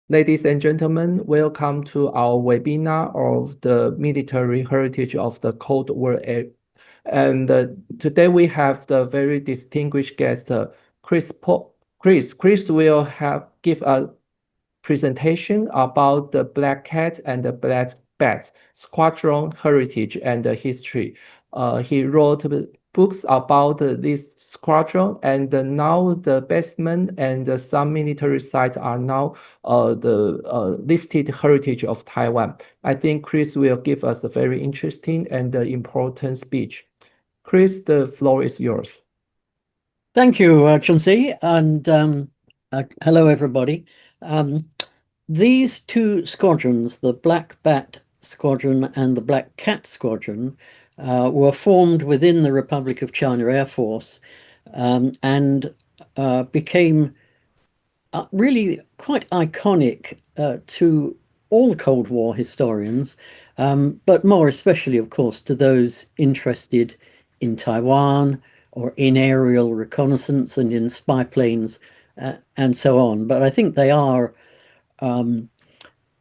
Ladies and gentlemen, welcome to our webinar of the military heritage of the Cold War. And today we have the very distinguished guest, Chris. Chris will give a presentation about the Black Cat and the Black Bat Squadron heritage and history. He wrote books about this squadron, and now the basement and some military sites are now the listed heritage of Taiwan. I think Chris will give us a very interesting and important speech. Chris, the floor is yours. Thank you, Chauncey, and hello, everybody. These two squadrons, the Black Bat Squadron and the Black Cat Squadron, were formed within the Republic of China Air Force and became really quite iconic to all Cold War historians, but more especially, of course, to those interested in Taiwan or in aerial reconnaissance and in spy planes and so on. But I think they are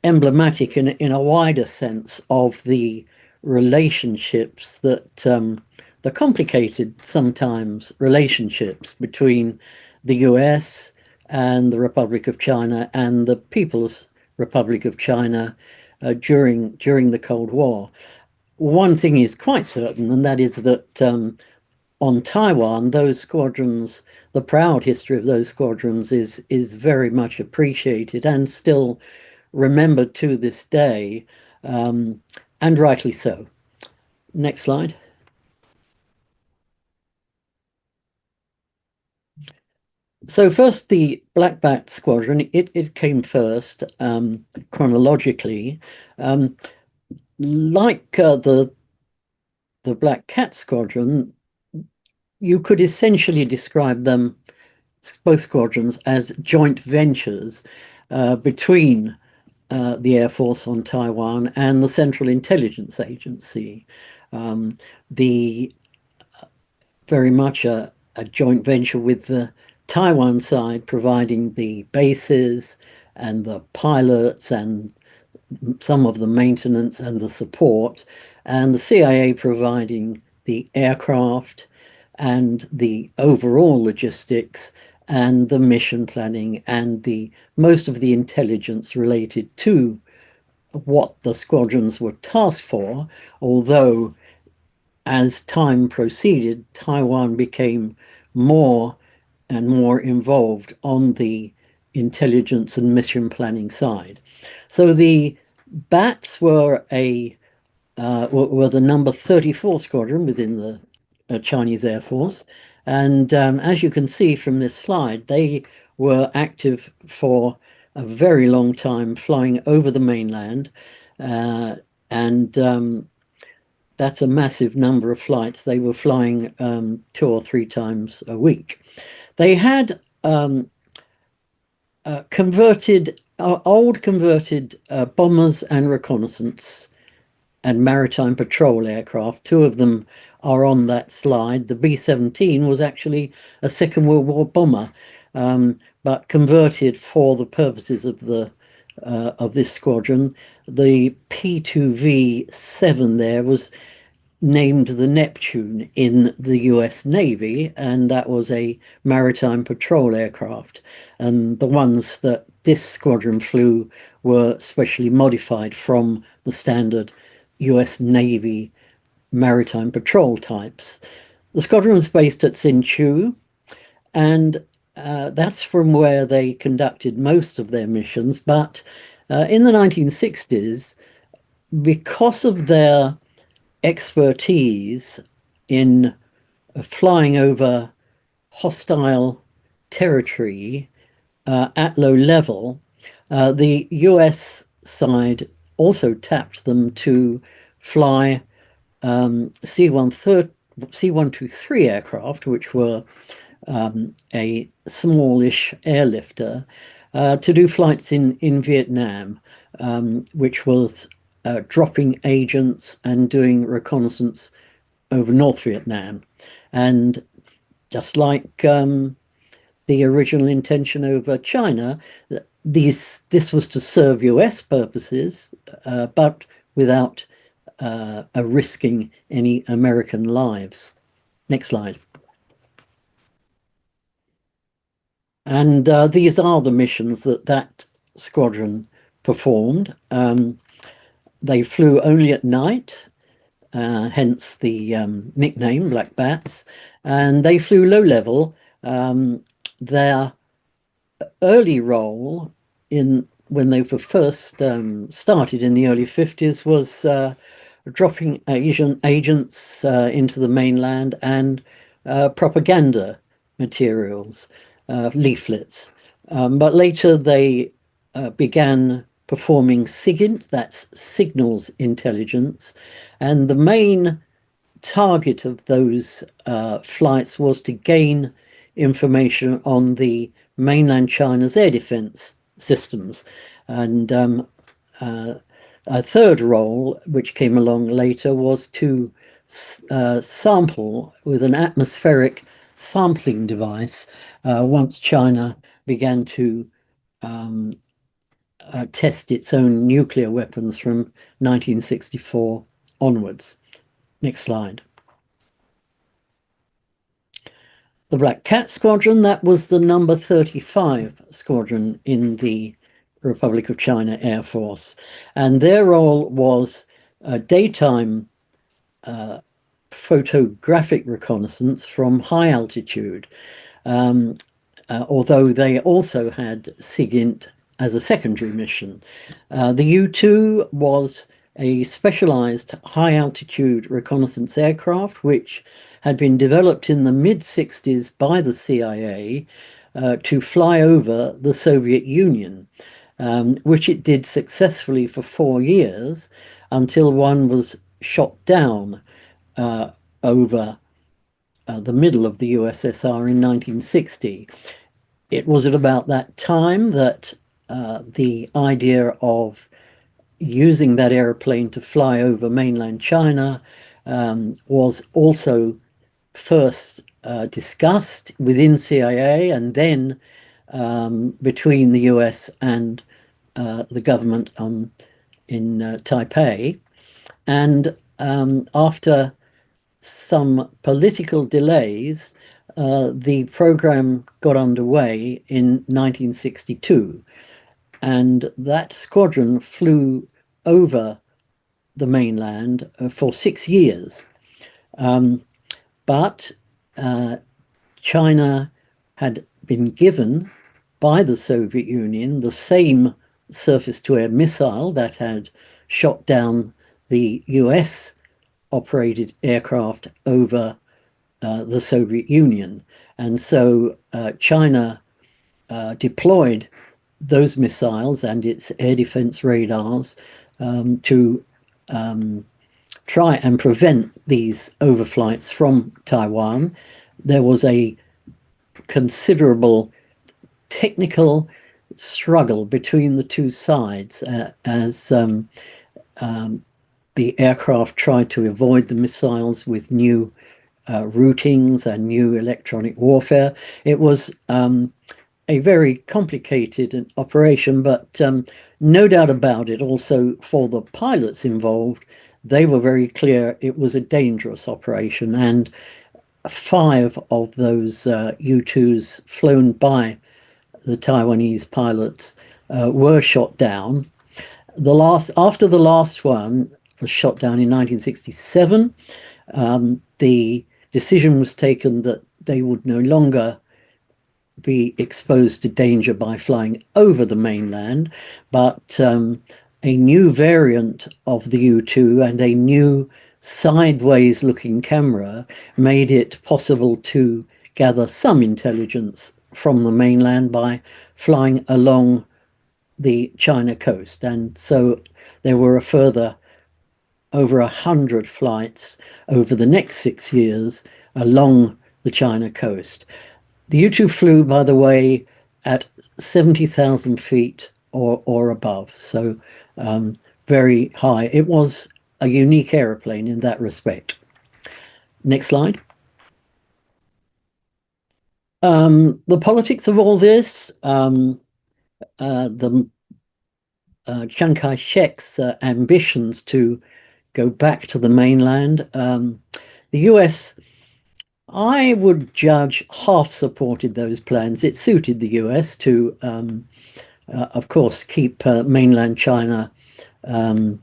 emblematic in a wider sense of the relationships that the complicated sometimes relationships between the US and the Republic of China and the People's Republic of China during the Cold War. One thing is quite certain, and that is that on Taiwan, those squadrons, the proud history of those squadrons is very much appreciated and still remembered to this day, and rightly so. Next slide. So first, the Black Bat Squadron, it came first chronologically. Like the Black Cat Squadron, you could essentially describe them, both squadrons, as joint ventures between the Air Force on Taiwan and the Central Intelligence Agency. Very much a joint venture with the Taiwan side providing the bases and the pilots and some of the maintenance and the support, and the CIA providing the aircraft and the overall logistics and the mission planning and most of the intelligence related to what the squadrons were tasked for, although as time proceeded, Taiwan became more and more involved on the intelligence and mission planning side. So the Bats were the number 34 squadron within the Chinese Air Force. And as you can see from this slide, they were active for a very long time, flying over the mainland. That's a massive number of flights. They were flying 2 or 3 times a week. They had old converted bombers and reconnaissance and maritime patrol aircraft. 2 of them are on that slide. The B-17 was actually a Second World War bomber, but converted for the purposes of this squadron. The P-2V-7 there was named the Neptune in the US Navy, and that was a maritime patrol aircraft. And the ones that this squadron flew were specially modified from the standard US Navy maritime patrol types. The squadron was based at Hsinchu, and that's from where they conducted most of their missions. But in the 1960s, because of their expertise in flying over hostile territory at low level, the US side also tapped them to fly C-123 aircraft, which were a smallish airlifter, to do flights in Vietnam, which was dropping agents and doing reconnaissance over North Vietnam. And just like the original intention over China, this was to serve US purposes, but without risking any American lives. Next slide. And these are the missions that squadron performed. They flew only at night, hence the nickname Black Bats, and they flew low level. Their early role when they were first started in the early 50s was dropping Asian agents into the mainland and propaganda materials, leaflets. But later they began performing SIGINT, that's signals intelligence, and the main target of those flights was to gain information on the mainland China's air defense systems. And a third role, which came along later, was to sample with an atmospheric sampling device once China began to test its own nuclear weapons from 1964 onwards. Next slide. The Black Cat Squadron, that was the number 35 squadron in the Republic of China Air Force. And their role was daytime photographic reconnaissance from high altitude, although they also had SIGINT as a secondary mission. The U-2 was a specialized high-altitude reconnaissance aircraft which had been developed in the mid-60s by the CIA to fly over the Soviet Union, which it did successfully for 4 years until one was shot down over the middle of the USSR in 1960. It was at about that time that the idea of using that airplane to fly over mainland China was also first discussed within CIA and then between the US and the government in Taipei. And after some political delays, the program got underway in 1962. And that squadron flew over the mainland for 6 years. But China had been given by the Soviet Union the same surface-to-air missile that had shot down the US operated aircraft over the Soviet Union. And so China deployed those missiles and its air defense radars to try and prevent these overflights from Taiwan. There was a considerable technical struggle between the two sides as the aircraft tried to avoid the missiles with new routings and new electronic warfare. It was a very complicated operation, but no doubt about it, also for the pilots involved, they were very clear it was a dangerous operation. And 5 of those U-2s flown by the Taiwanese pilots were shot down. After the last one was shot down in 1967, the decision was taken that they would no longer be exposed to danger by flying over the mainland, but a new variant of the U-2 and a new sideways looking camera made it possible to gather some intelligence from the mainland by flying along the China coast. And so there were a further over 100 flights over the next 6 years along the China coast. The U-2 flew, by the way, at 70,000 feet or above, so very high. It was a unique aeroplane in that respect. Next slide. The politics of all this, the Chiang Kai-shek's ambitions to go back to the mainland, the US, I would judge, half supported those plans. It suited the US to, of course, keep mainland China in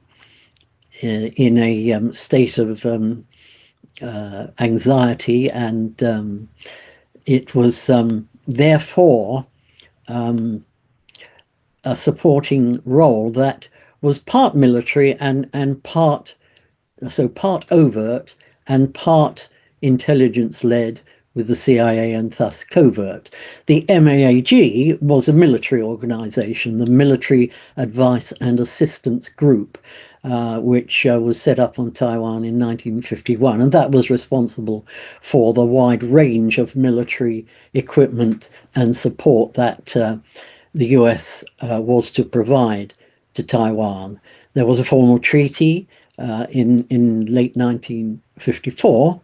a state of anxiety, and it was therefore a supporting role that was part military and part overt and part intelligence-led with the CIA and thus covert. The MAAG was a military organization, the Military Advice and Assistance Group, which was set up on Taiwan in 1951, and that was responsible for the wide range of military equipment and support that the US was to provide to Taiwan. There was a formal treaty in late 1954,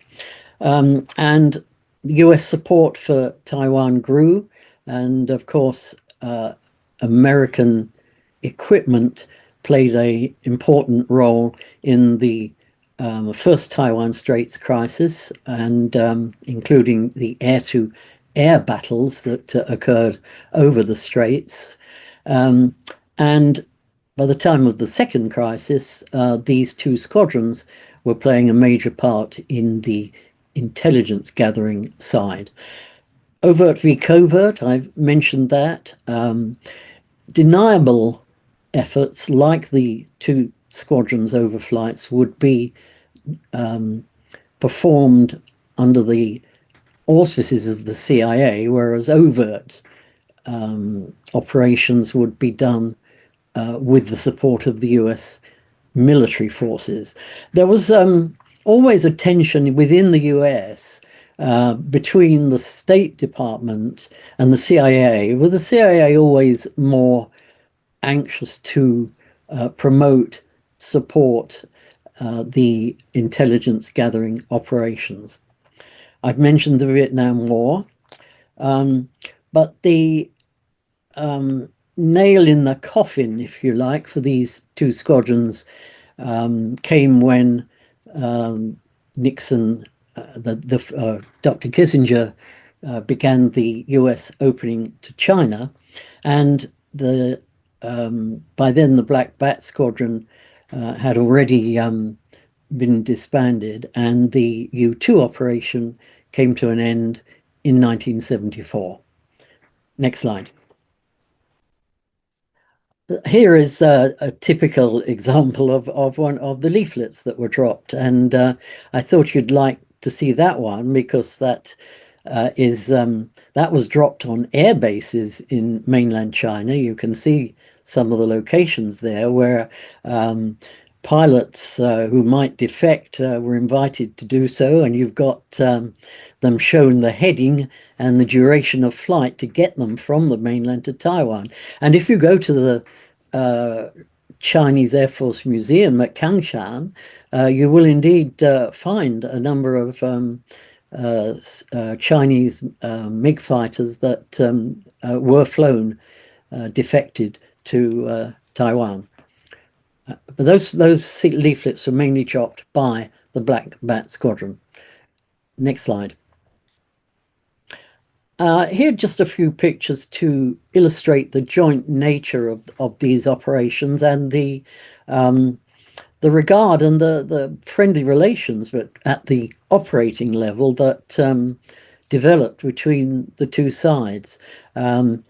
and US support for Taiwan grew, and of course American equipment played an important role in the first Taiwan Straits crisis, and including the air-to-air battles that occurred over the Straits. And by the time of the second crisis, these two squadrons were playing a major part in the intelligence gathering side. Overt v covert, I've mentioned that. Deniable efforts like the two squadrons overflights would be performed under the auspices of the CIA, whereas overt operations would be done with the support of the US military forces. There was always a tension within the US between the State Department and the CIA, with the CIA always more anxious to promote, support the intelligence gathering operations. I've mentioned the Vietnam War, but the nail in the coffin, if you like, for these two squadrons came when Nixon, Dr. Kissinger, began the US opening to China, and by then the Black Bat Squadron had already been disbanded, and the U-2 operation came to an end in 1974. Next slide. Here is a typical example of one of the leaflets that were dropped, and I thought you'd like to see that one, because that that was dropped on air bases in mainland China. You can see some of the locations there where pilots who might defect were invited to do so, and you've got them shown the heading and the duration of flight to get them from the mainland to Taiwan. And if you go to the Chinese Air Force Museum at Kangshan, you will indeed find a number of Chinese MiG fighters that were flown, defected to Taiwan. But those leaflets were mainly dropped by the Black Bat Squadron. Next slide. Here are just a few pictures to illustrate the joint nature of these operations and the regard and the friendly relations but at the operating level that developed between the two sides. On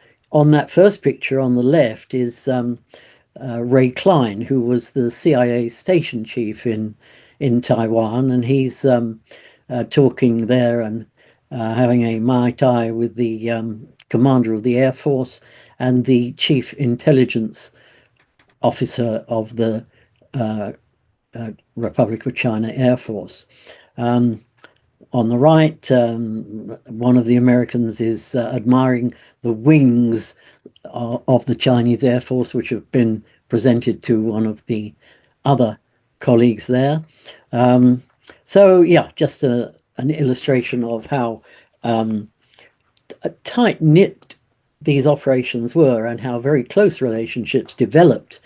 that first picture on the left is Ray Klein, who was the CIA station chief in Taiwan, and he's talking there and having a Mai Tai with the commander of the Air Force and the chief intelligence officer of the Republic of China Air Force. On the right, one of the Americans is admiring the wings of the Chinese Air Force, which have been presented to one of the other colleagues there. So yeah, just an illustration of how tight-knit these operations were and how very close relationships developed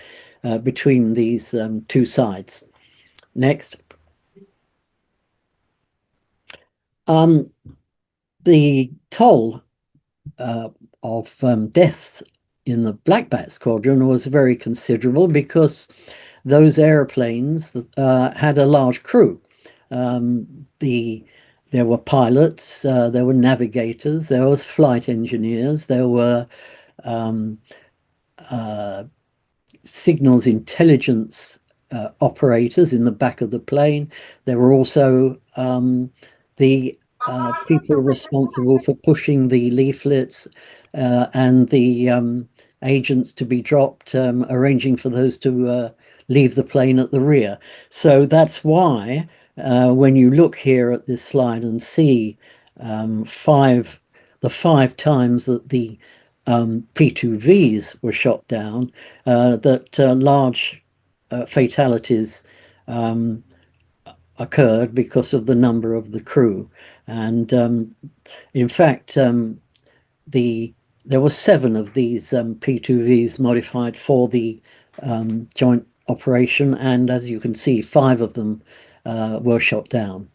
between these two sides. Next. The toll of deaths in the Black Bat Squadron was very considerable because those airplanes had a large crew. There were pilots, there were navigators, there was flight engineers, there were signals intelligence operators in the back of the plane. There were also the people responsible for pushing the leaflets and the agents to be dropped, arranging for those to leave the plane at the rear. So that's why when you look here at this slide and see the 5 times that the P2Vs were shot down, that large fatalities occurred because of the number of the crew. And in fact, there were 7 of these P2Vs modified for the joint operation, and as you can see, 5 of them were shot down.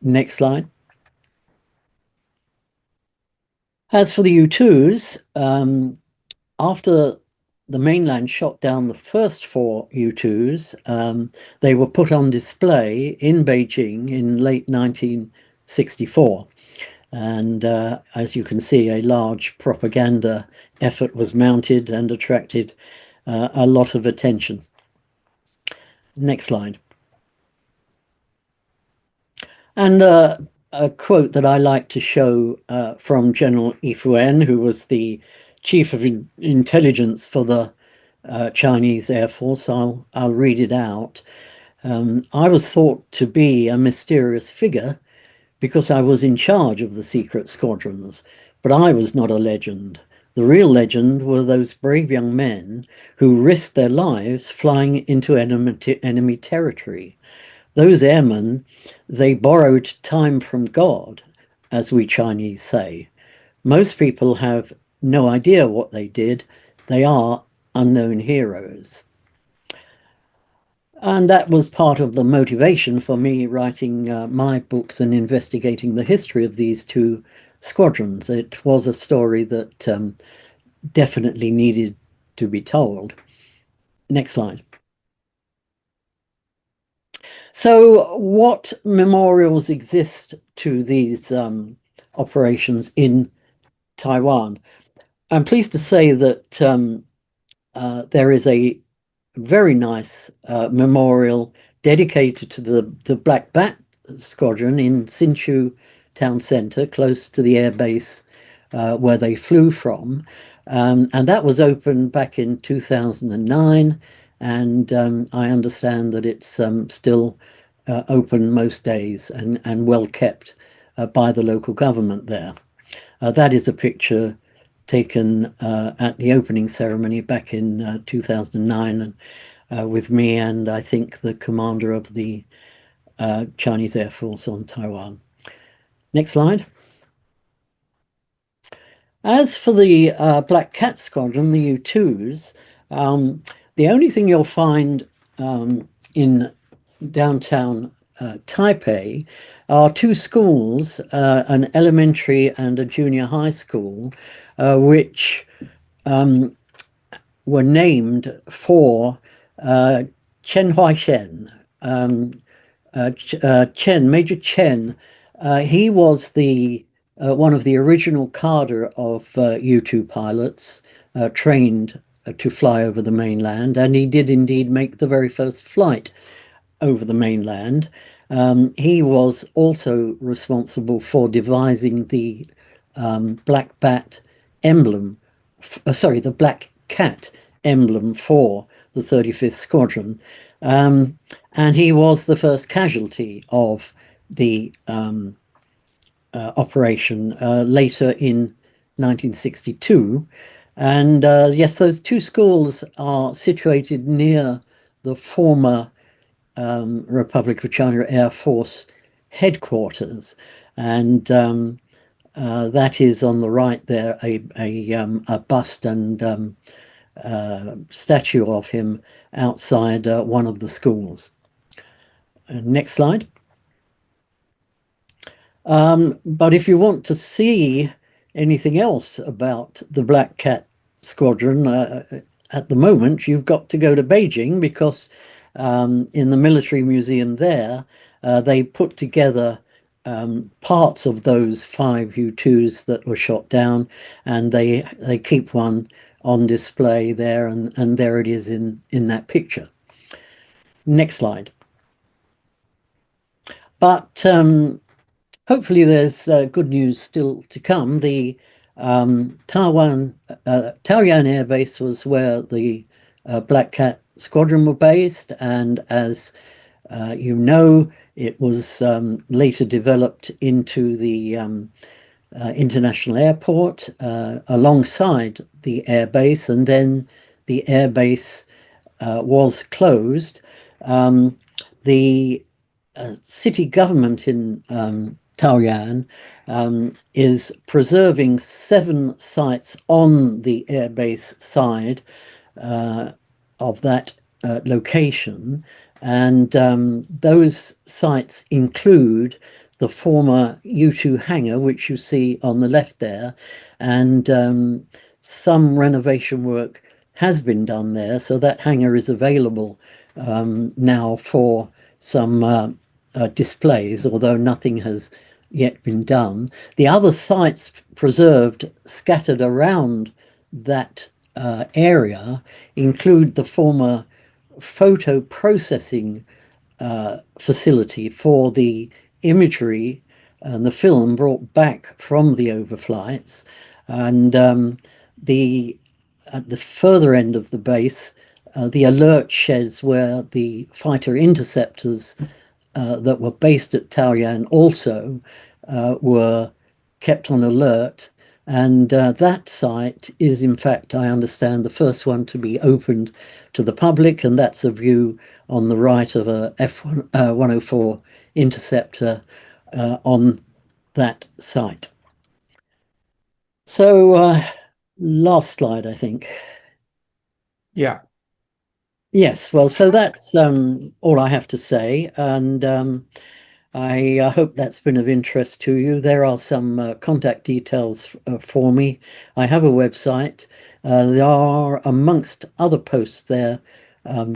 Next slide. As for the U2s, after the mainland shot down the first 4 U2s, they were put on display in Beijing in late 1964. And as you can see, a large propaganda effort was mounted and attracted a lot of attention. Next slide. And a quote that I like to show from General Yi Fuan, who was the Chief of Intelligence for the Chinese Air Force. I'll read it out. I was thought to be a mysterious figure because I was in charge of the secret squadrons, but I was not a legend. The real legend were those brave young men who risked their lives flying into enemy territory. Those airmen, they borrowed time from God, as we Chinese say. Most people have no idea what they did. They are unknown heroes. And that was part of the motivation for me writing my books and investigating the history of these 2 squadrons. It was a story that definitely needed to be told. Next slide. So what memorials exist to these operations in Taiwan? I'm pleased to say that there is a very nice memorial dedicated to the Black Bat Squadron in Hsinchu Town Centre, close to the air base where they flew from. And that was opened back in 2009. And I understand that it's still open most days and well kept by the local government there. That is a picture taken at the opening ceremony back in 2009 with me and I think the commander of the Chinese Air Force on Taiwan. Next slide. As for the Black Cat Squadron, the U2s, the only thing you'll find in downtown Taipei are 2 schools, an elementary and a junior high school, which were named for Chen Huaishen. Major Chen, he was the one of the original cadre of U2 pilots trained to fly over the mainland, and he did indeed make the very first flight over the mainland. He was also responsible for devising the Black Bat emblem, the Black Cat emblem for the 35th Squadron. And he was the first casualty of the operation later in 1962. And yes, those 2 schools are situated near the former Republic of China Air Force headquarters. And That is on the right there, a bust and statue of him outside one of the schools. Next slide. But if you want to see anything else about the Black Cat Squadron, at the moment, you've got to go to Beijing, because in the military museum there, they put together parts of those 5 U-2s that were shot down, and they keep one on display there, and there it is in that picture. Next slide. But hopefully there's good news still to come. The Taoyuan Air Base was where the Black Cat Squadron were based, and as you know, it was later developed into the international airport alongside the air base, and then the air base was closed. The city government in Taoyuan is preserving 7 sites on the airbase side of that location, and those sites include the former U-2 hangar, which you see on the left there, and some renovation work has been done there, so that hangar is available now for some displays, although nothing has yet been done. The other sites preserved scattered around that area include the former photo processing facility for the imagery and the film brought back from the overflights, and at the further end of the base, the alert sheds where the fighter interceptors that were based at Taoyuan also were kept on alert, and that site is, in fact, I understand, the first one to be opened to the public, and that's a view on the right of a F-104 interceptor on that site. So last slide, I think. Yeah. Yes, well, so that's all I have to say, and I hope that's been of interest to you. There are some contact details for me. I have a website. There are, amongst other posts there,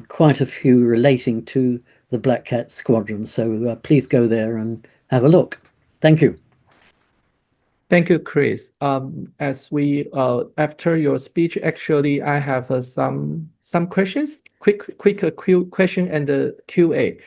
quite a few relating to the Black Cat Squadron, so please go there and have a look. Thank you. Thank you, Chris. As we after your speech, actually, I have some questions. Quick question and the QA.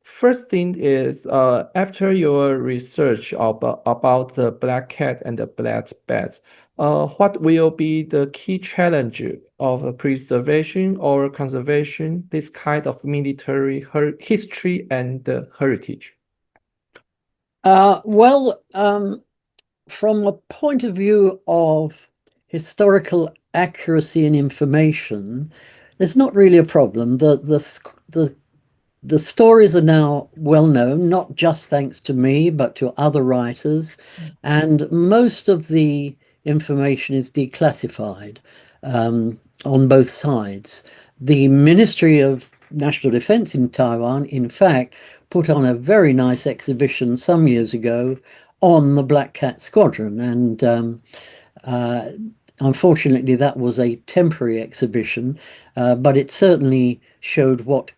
First thing is, after your research about the Black Cat and the Black Bat, what will be the key challenge of preservation or conservation this kind of military history and heritage? Well, from a point of view of historical accuracy and information, there's not really a problem. The stories are now well known, not just thanks to me, but to other writers, and most of the information is declassified on both sides. The Ministry of National Defense in Taiwan, in fact, put on a very nice exhibition some years ago on the Black Cat Squadron, and unfortunately that was a temporary exhibition, but it certainly showed what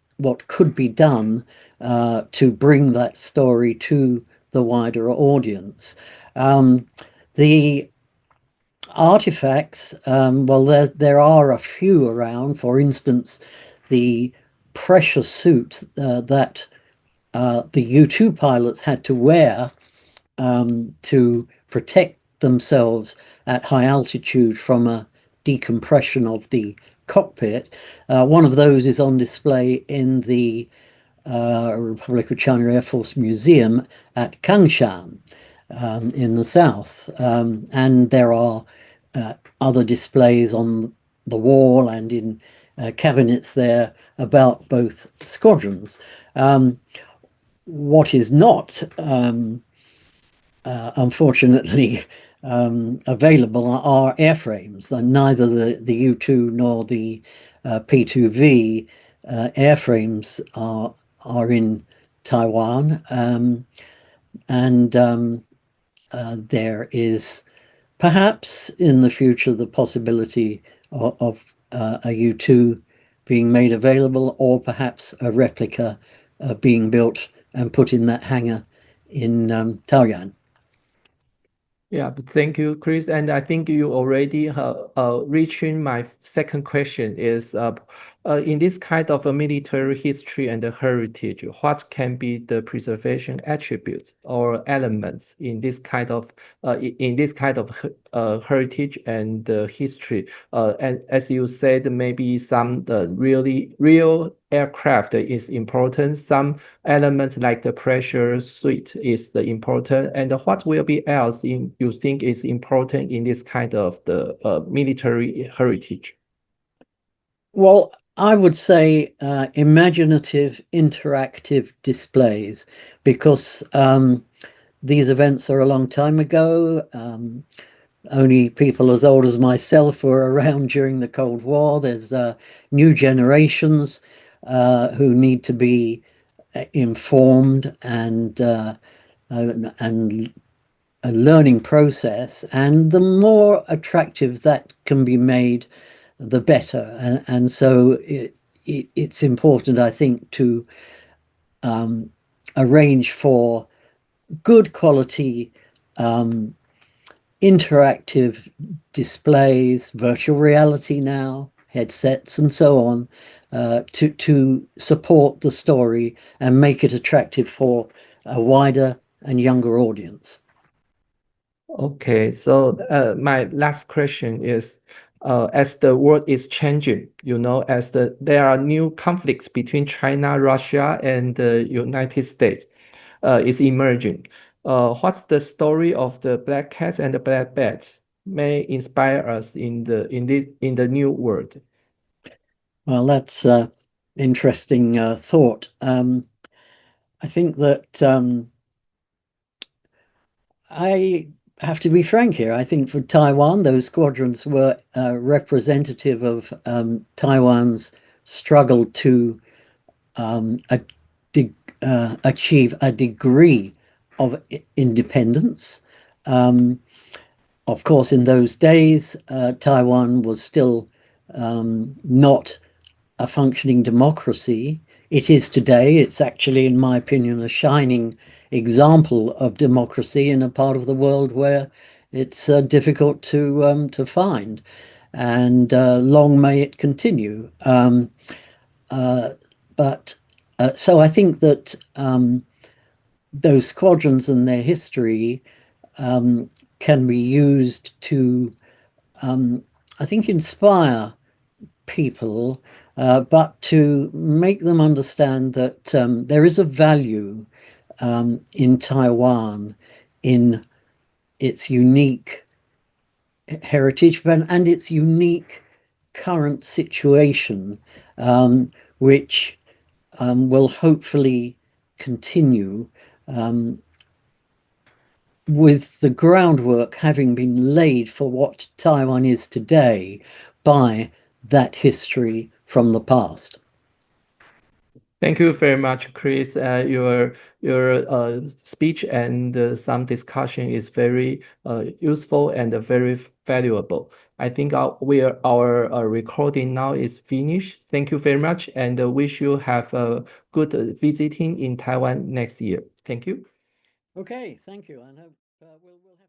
could be done to bring that story to the wider audience. The artifacts, well, there are a few around. For instance, the pressure suit that the U-2 pilots had to wear to protect themselves at high altitude from a decompression of the cockpit. One of those is on display in the Republic of China Air Force Museum at Kangshan in the south, and there are other displays on the wall and in cabinets there about both squadrons. What is not unfortunately available are airframes. Neither the U-2 nor the P-2V airframes are in Taiwan, and there is perhaps in the future the possibility of a U-2 being made available, or perhaps a replica being built and put in that hangar in Taoyuan. Yeah, but thank you, Chris. And I think you already reaching my second question is in this kind of a military history and the heritage, what can be the preservation attributes or elements in this kind of heritage and history? And as you said, maybe some really real aircraft is important. Some elements like the pressure suite is the important. And what will be else you think is important in this kind of the military heritage? Well, I would say imaginative, interactive displays, because these events are a long time ago. Only people as old as myself were around during the Cold War. There's new generations who need to be informed, and a learning process. And the more attractive that can be made, the better. And so it's important, I think, to arrange for good quality interactive displays, virtual reality now, headsets and so on, to support the story and make it attractive for a wider and younger audience. Okay, so my last question is, as the world is changing, as there are new conflicts between China, Russia, and the United States is emerging. What's the story of the black cats and the black bats may inspire us in the new world? Well, that's interesting thought. I think that I have to be frank here. I think for Taiwan, those squadrons were representative of Taiwan's struggle to achieve a degree of independence. Of course, in those days, Taiwan was still not a functioning democracy. It is today. It's actually, in my opinion, a shining example of democracy in a part of the world where it's difficult to find. And long may it continue. So I think that those squadrons and their history can be used to, I think, inspire people, but to make them understand that there is a value in Taiwan, in its unique heritage and its unique current situation, which will hopefully continue with the groundwork having been laid for what Taiwan is today by that history from the past. Thank you very much, Chris. Your speech and some discussion is very useful and very valuable. I think our recording now is finished. Thank you very much, and wish you have a good visiting in Taiwan next year. Thank you. Okay, thank you. And we'll have